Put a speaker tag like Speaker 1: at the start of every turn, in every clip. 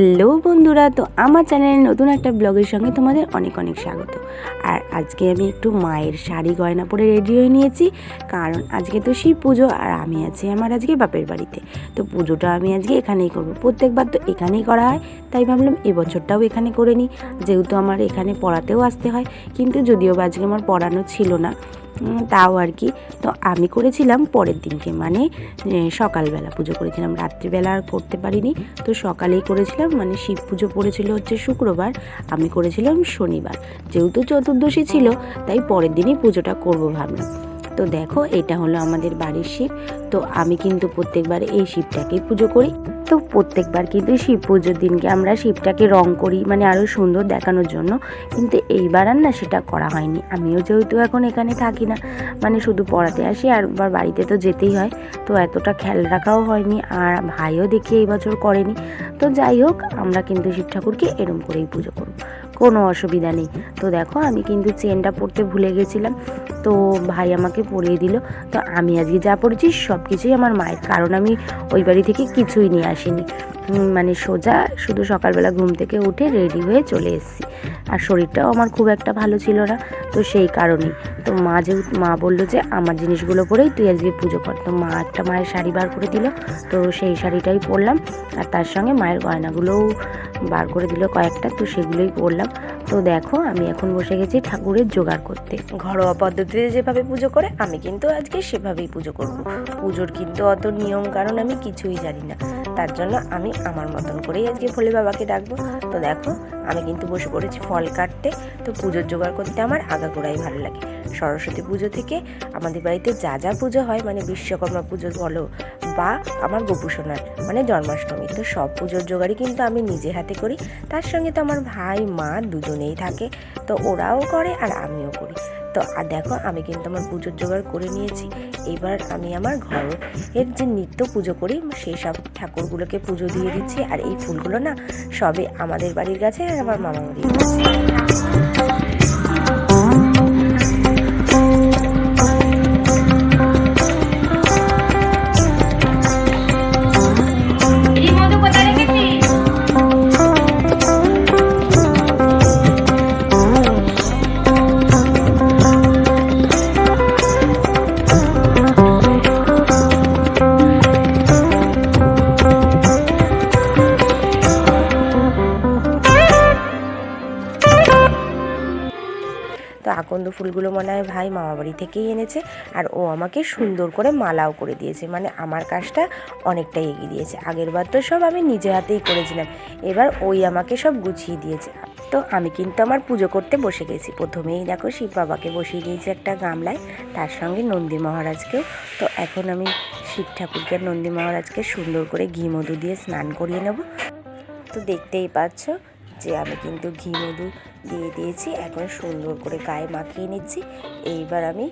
Speaker 1: Hello বন্ধুরা, তো আমার চ্যানেলের নতুন একটা ব্লগের সঙ্গে তোমাদের অনেক অনেক স্বাগত। আর আজকে আমি একটু মায়ের শাড়ি গয়না পরে রেডি হয়ে নিয়েছি, কারণ আজকে তো শিব পুজো আর আমি আছি আমার আজকে বাপের বাড়িতে। তো পুজোটা আমি আজকে এখানেই করবো, প্রত্যেকবার তো এখানেই করা হয়, তাই ভাবলাম এবছরটাও এখানে করে নিই, যেহেতু আমার এখানে পড়াতেও আসতে হয়। কিন্তু যদিও বা আজকে আমার পড়ানো ছিল না, তাও আর কি। তো আমি করেছিলাম পরের দিনকে, মানে সকালবেলা পুজো করেছিলাম, রাত্রিবেলা আর করতে পারিনি। তো সকালেই করেছিলাম, মানে শিব পুজো পড়েছিল হচ্ছে শুক্রবার, আমি করেছিলাম শনিবার। যেহেতু চতুর্দশী ছিল, তাই পরের দিনই পুজোটা করবো ভাবলাম। তো দেখো, এটা হলো আমাদের বাড়ির শিব। তো আমি কিন্তু প্রত্যেকবার এই শিবটাকেই পুজো করি। তো প্রত্যেকবার কিন্তু শিব পুজোর দিনকে আমরা শিবটাকে রং করি, মানে আরও সুন্দর দেখানোর জন্য। কিন্তু এইবার আর না সেটা করা হয়নি। আমিও যেহেতু এখন এখানে থাকি না, মানে শুধু পড়াতে আসি, আর বাড়িতে তো যেতেই হয়, তো এতটা খেয়াল রাখাও হয়নি। আর ভাইও দেখি এই বছর করেনি। তো যাই হোক, আমরা কিন্তু শিব ঠাকুরকে এরম করেই পুজো করব, কোনো অসুবিধা নেই। তো দেখো, আমি কিন্তু চেনটা পরতে ভুলে গেছিলাম, তো ভাই আমাকে পরিয়ে দিল। তো আমি আজকে যা পড়েছি সব কিছুই আমার মায়ের, কারণ আমি ওই বাড়ি থেকে কিছুই নিয়ে আসিনি। মানে সোজা শুধু সকালবেলা ঘুম থেকে উঠে রেডি হয়ে চলে এসেছি। আর শরীরটাও আমার খুব একটা ভালো ছিল না, তো সেই কারণেই। তো মা বললো যে আমার জিনিসগুলো পরেই তুই আজকে পুজো কর। তো মা একটা মায়ের শাড়ি বার করে দিল, তো সেই শাড়িটাই পরলাম। আর তার সঙ্গে মায়ের গয়নাগুলোও বার করে দিল কয়েকটা, তো সেগুলোই পরলাম। তো দেখো, আমি এখন বসে গেছি ঠাকুরের জোগাড় করতে। ঘরোয়া পদ্ধতিতে যেভাবে পুজো করে, আমি কিন্তু আজকে সেভাবেই পুজো করব। পুজোর কিন্তু অত নিয়ম কারণ আমি কিছুই জানি না, তার জন্য আমি আমার মতন করেই আজকে ভোলে বাবাকে ডাকবো। তো দেখো, আমি কিন্তু বসে পড়েছি ফল কাটতে। তো পুজোর জোগাড় করতে আমার আগাগোড়াই ভালো লাগে। সরস্বতী পুজো থেকে আমাদের বাড়িতে যা যা পুজো হয়, মানে বিশ্বকর্মা পুজো বলো বা আমার গোপুসোনার মানে জন্মাষ্টমী, তো সব পুজোর জোগাড়ই কিন্তু আমি নিজে হাতে করি। তার সঙ্গে তো আমার ভাই মা দুজনেই থাকে, তো ওরাও করে আর আমিও করি। তো আর দেখো, আমি কিন্তু আমার পুজোর জোগাড় করে নিয়েছি। এবার আমি আমার ঘরের যে নিত্য পুজো করি সেই সব ঠাকুরগুলোকে পুজো দিয়ে দিচ্ছি। আর এই ফুলগুলো না সবে আমাদের বাড়ির গাছে আর আমার মামা বাড়ির গাছে। তো আকন্দ ফুলগুলো মনে হয় ভাই মামাবাড়ি থেকেই এনেছে, আর ও আমাকে সুন্দর করে মালাও করে দিয়েছে, মানে আমার কাজটা অনেকটাই এগিয়ে দিয়েছে। আগেরবার তো সব আমি নিজে হাতেই করেছিলাম, এবার ওই আমাকে সব গুছিয়ে দিয়েছে। তো আমি কিন্তু আমার পুজো করতে বসে গেছি। প্রথমেই দেখো, শিব বাবাকে বসিয়ে দিয়েছি একটা গামলায়, তার সঙ্গে নন্দী মহারাজকেও। তো এখন আমি শিব ঠাকুরকে আর নন্দী মহারাজকে সুন্দর করে ঘি মধু দিয়ে স্নান করিয়ে নেব। তো দেখতেই পাচ্ছ যে আমি কিন্তু ঘি মধু দিয়ে দিয়েছি, এখন সুন্দর করে গায়ে মাখিয়ে নিচ্ছি। এইবার আমি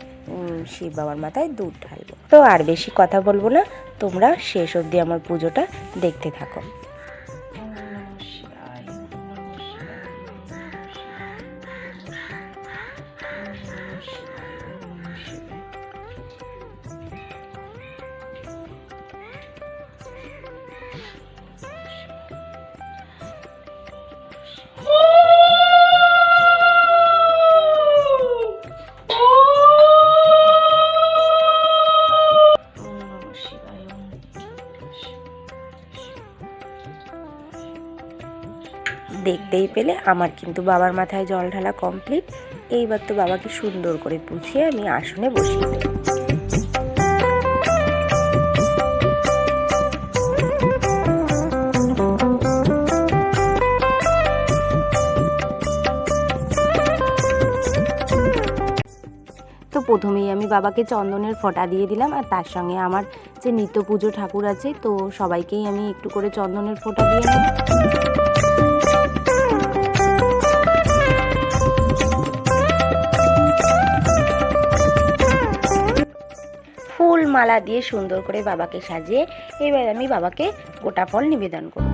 Speaker 1: শিব বাবার মাথায় দুধ ঢালবো। তো আর বেশি কথা বলবো না, তোমরা শেষ অবধি আমার পুজোটা দেখতে থাকো। দেখতেই পেলে আমার কিন্তু বাবার মাথায় জল ঢালা কমপ্লিট। এইবার তো বাবাকে সুন্দর করে পুছিয়ে আমি আসনে বসিয়ে দেব। তো প্রথমেই আমি বাবাকে চন্দনের ফোঁটা দিয়ে দিলাম, আর তার সঙ্গে আমার যে নিত্য পুজো ঠাকুর আছে, তো সবাইকেই আমি একটু করে চন্দনের ফোঁটা দিয়ে নেব। ফুল মালা দিয়ে সুন্দর করে বাবাকে সাজিয়ে এবার আমি বাবাকে গোটা ফল নিবেদন করব।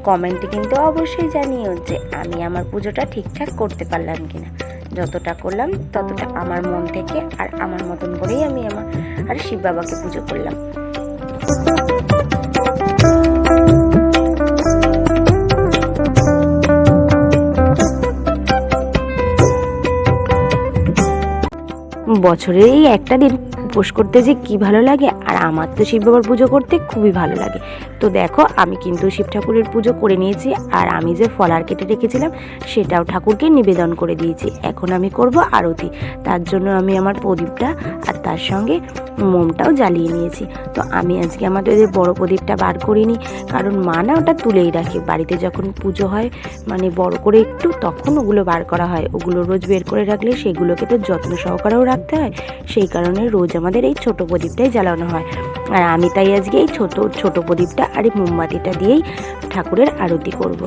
Speaker 1: কমেন্টে কিন্তু অবশ্যই জানিও যে আমি আমার পুজোটা ঠিকঠাক করতে পারলাম কিনা। যতটা করলাম ততটা আমার মন থেকে আর আমার মতন করেই আমি আমার আর শিব বাবাকে পুজো করলাম। বছরে এই একটা দিন উপোস করতে যে কি ভালো লাগে, আর আমার তো শিব বাবার পুজো করতে খুবই ভালো লাগে। তো দেখো আমি কিন্তু শিব ঠাকুরের পুজো করে নিয়েছি, আর আমি যে ফলার কেটে রেখেছিলাম সেটাও ঠাকুরকে নিবেদন করে দিয়েছি। এখন আমি করব আরতি, তার জন্য আমি আমার প্রদীপটা আর তার সঙ্গে মোমটাও জ্বালিয়ে নিয়েছি। তো আমি আজকে আমাদের বড় প্রদীপটা বার করিনি, কারণ মা না ওটা তুলেই রাখে। বাড়িতে যখন পুজো হয় মানে বড় করে একটু, তখন ওগুলো বার করা হয়। ওগুলো রোজ বের করে রাখলে সেগুলোকে তো যত্ন সহকারেও রাখতে হয়, সেই কারণে রোজ আমাদের এই ছোট প্রদীপটাই জ্বালানো হয়। আর আমি তাই আজকে এই ছোট প্রদীপটা আর এই মোমবাতিটা দিয়েই ঠাকুরের আরতি করব।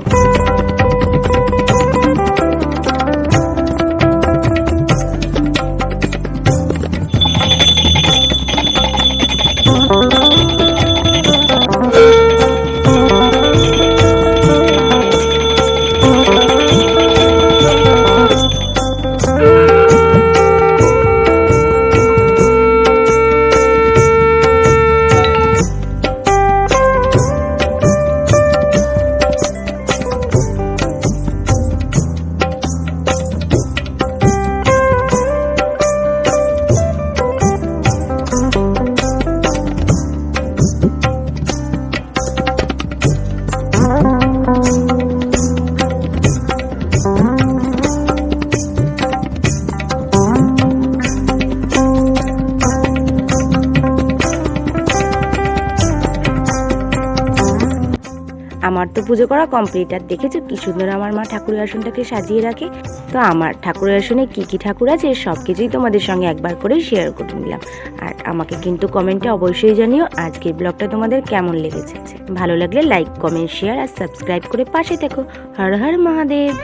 Speaker 1: আমার তো পুজো করা কমপ্লিট। আর দেখেছো কি সুন্দর আমার মা ঠাকুরের আসনটাকে সাজিয়ে রাখে। তো আমার ঠাকুরের আসনে কি কি ঠাকুর আছে সব কিছুই তোমাদের সঙ্গে একবার করেই শেয়ার করে নিলাম। আর আমাকে কিন্তু কমেন্টে অবশ্যই জানিও আজকের ব্লগটা তোমাদের কেমন লেগেছে। ভালো লাগলে লাইক, কমেন্ট, শেয়ার আর সাবস্ক্রাইব করে পাশে থেকো। হর হর মহাদেব।